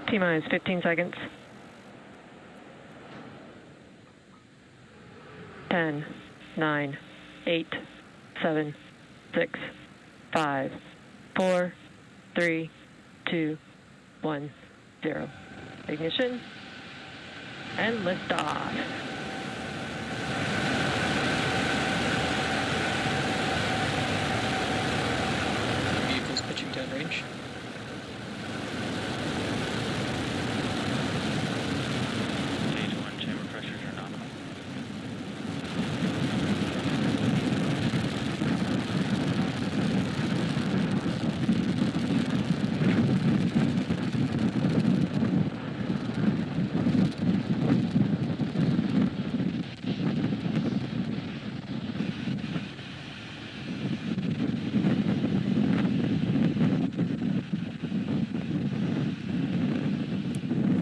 T-minus 15 seconds. 10, 9, 8, 7, 6, 5, 4, 3, 2, 1, 0. Ignition and liftoff. Vehicles pitching downrange. Stage 1 chamber pressures are nominal.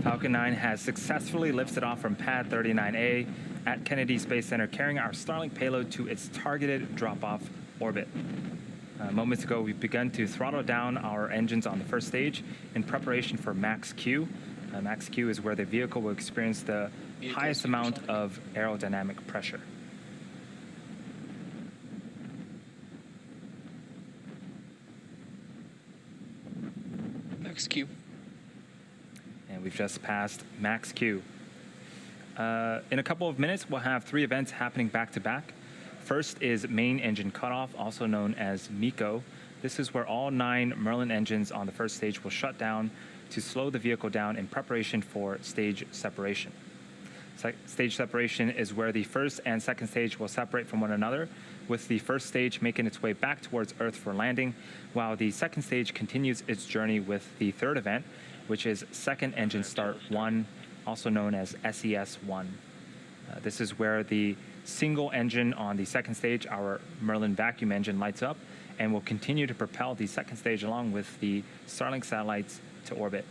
Falcon 9 has successfully lifted off from Pad 39A at Kennedy Space Center, carrying our Starlink payload to its targeted drop-off orbit. Moments ago, we've begun to throttle down our engines on the first stage in preparation for Max Q. Max Q is where the vehicle will experience the highest amount of aerodynamic pressure. Max Q. And we've just passed Max Q. In a couple of minutes, we'll have 3 events happening back to back. First is main engine cutoff, also known as MECO. This is where all 9 Merlin engines on the first stage will shut down to slow the vehicle down in preparation for stage separation. Stage separation is where the first and second stage will separate from one another, with the first stage making its way back towards Earth for landing, while the second stage continues its journey with the third event, which is Second Engine Start 1, also known as SES-1. This is where the single engine on the second stage, our Merlin vacuum engine, lights up and will continue to propel the second stage along with the Starlink satellites to orbit.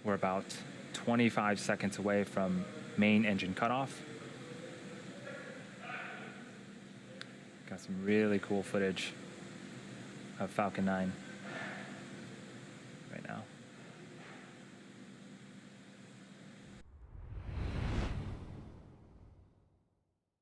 We're about 25 seconds away from main engine cutoff. Got some really cool footage of Falcon 9 right now.